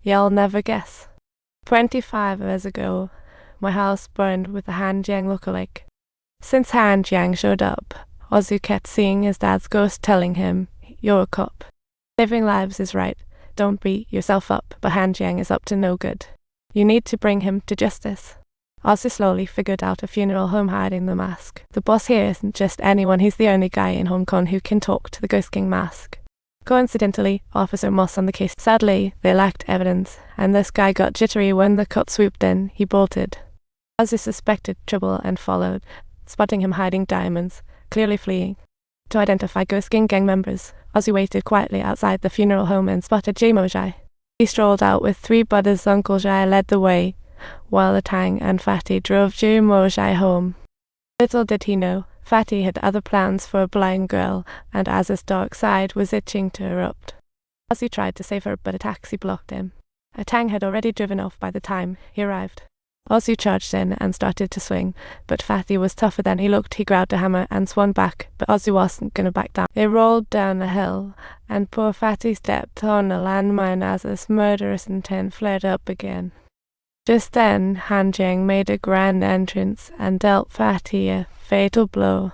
You'll never guess. 25 years ago, my house burned with a Han Jiang lookalike. Since Han Jiang showed up, Ozu kept seeing his dad's ghost telling him, "You're a cop. Saving lives is right. Don't beat yourself up, but Han Jiang is up to no good. You need to bring him to justice." Ozu slowly figured out a funeral home hiding the mask. The boss here isn't just anyone, he's the only guy in Hong Kong who can talk to the Ghost King mask. Coincidentally, Officer Moss on the case. Sadly, they lacked evidence, and this guy got jittery when the cop swooped in. He bolted. Ozu suspected trouble and followed, spotting him hiding diamonds, clearly fleeing. To identify Ghost King gang members, Ozu waited quietly outside the funeral home and spotted Ji Mojai. He strolled out with three brothers. Uncle Jai led the way, while the Tang and Fatty drove Ji Mojai home. Little did he know, Fatty had other plans for a blind girl, and as his dark side was itching to erupt. Ozu tried to save her, but a taxi blocked him. A Tang had already driven off by the time he arrived. Ozu charged in and started to swing, but Fatty was tougher than he looked. He grabbed a hammer and swung back, but Ozu wasn't gonna back down. They rolled down a hill, and poor Fatty stepped on a landmine as his murderous intent flared up again. Just then, Han Jiang made a grand entrance and dealt Fatty a fatal blow.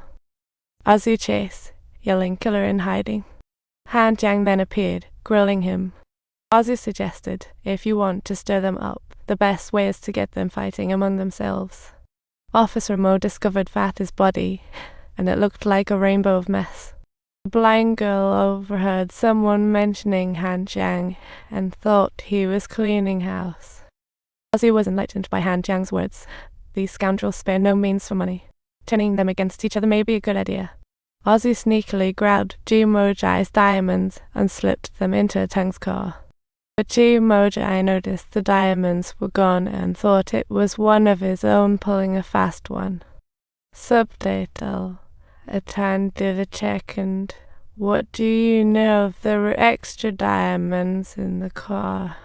Ozu chased, yelling "Killer in hiding." Han Jiang then appeared, grilling him. Ozu suggested, if you want to stir them up, the best way is to get them fighting among themselves. Officer Mo discovered Fatty's body, and it looked like a rainbow of mess. The blind girl overheard someone mentioning Han Jiang and thought he was cleaning house. Ozu was enlightened by Han Jiang's words. These scoundrels spare no means for money. Turning them against each other may be a good idea. Ozu sneakily grabbed Ji Mojai's diamonds and slipped them into Tang's car. But Ji Mojai noticed the diamonds were gone and thought it was one of his own pulling a fast one. Subtitle: A Tang did a check and what do you know, there were extra diamonds in the car.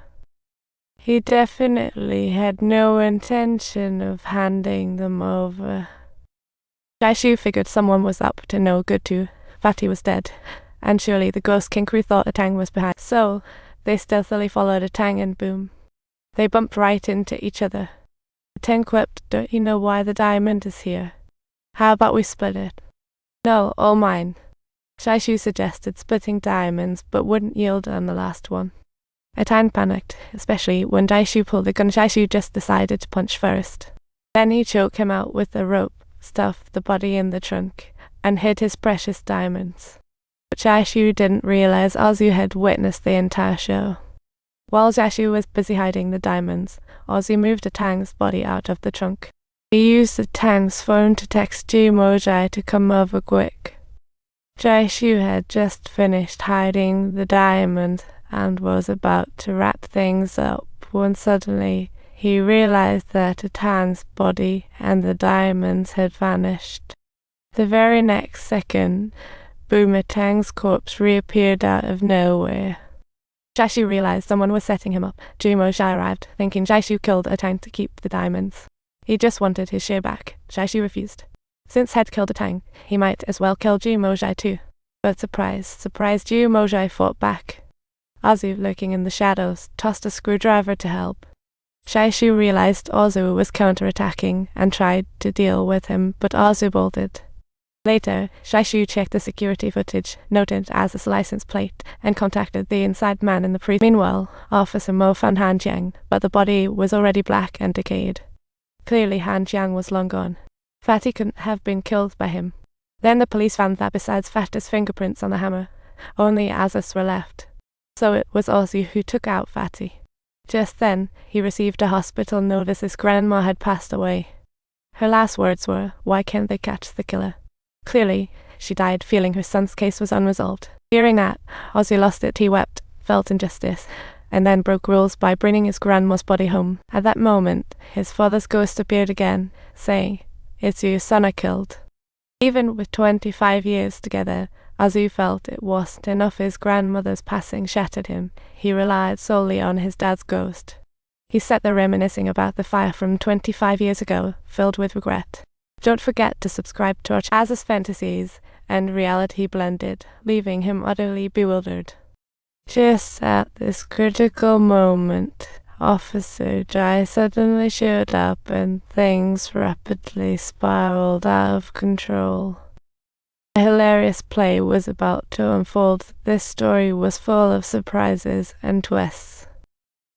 He definitely had no intention of handing them over. Jai Shu figured someone was up to no good too. Fatty was dead, and surely the Ghost King crew thought a Tang was behind. So, they stealthily followed a Tang and boom. They bumped right into each other. The Tang quipped, "Don't you know why the diamond is here? How about we split it?" "No, all mine." Jai Shu suggested splitting diamonds, but wouldn't yield on the last one. A Tang panicked, especially when Jai Shu pulled the gun. Jai Shu just decided to punch first. Then he choked him out with a rope, stuffed the body in the trunk, and hid his precious diamonds. But Jai Shu didn't realize Ozu had witnessed the entire show. While Jai Shu was busy hiding the diamonds, Ozu moved a Tang's body out of the trunk. He used the Tang's phone to text Ji Mojai to come over quick. Jai Shu had just finished hiding the diamonds and was about to wrap things up when suddenly he realized that a Tang's body and the diamonds had vanished. The very next second, boom, a Tang's corpse reappeared out of nowhere. Jai Shu realized someone was setting him up. Ji Mojai arrived, thinking Jai Shu killed a Tang to keep the diamonds. He just wanted his share back. Jai Shu refused. Since he'd killed a Tang, he might as well kill Ji Mojai too. But surprise, Ji Mojai fought back. Ozu, lurking in the shadows, tossed a screwdriver to help. Jai Shu realized Ozu was counterattacking and tried to deal with him, but Ozu bolted. Later, Jai Shu checked the security footage, noted as his license plate, and contacted the inside man in the precinct. Meanwhile, Officer Mo found Han Jiang, but the body was already black and decayed. Clearly Han Jiang was long gone. Fatty couldn't have been killed by him. Then the police found that besides Fatty's fingerprints on the hammer, only Azus were left. So it was Ozu who took out Fatty. Just then, he received a hospital notice his grandma had passed away. Her last words were, "Why can't they catch the killer?" Clearly, she died feeling her son's case was unresolved. Hearing that, Ozu lost it. He wept, felt injustice, and then broke rules by bringing his grandma's body home. At that moment, his father's ghost appeared again, saying, "It's your son I killed." Even with 25 years together, Ozu felt it wasn't enough his grandmother's passing shattered him. He relied solely on his dad's ghost. He sat there reminiscing about the fire from 25 years ago, filled with regret. Don't forget to subscribe to our channel as his fantasies and reality blended, leaving him utterly bewildered. Just at this critical moment, Officer Jai suddenly showed up and things rapidly spiraled out of control. A hilarious play was about to unfold. This story was full of surprises and twists.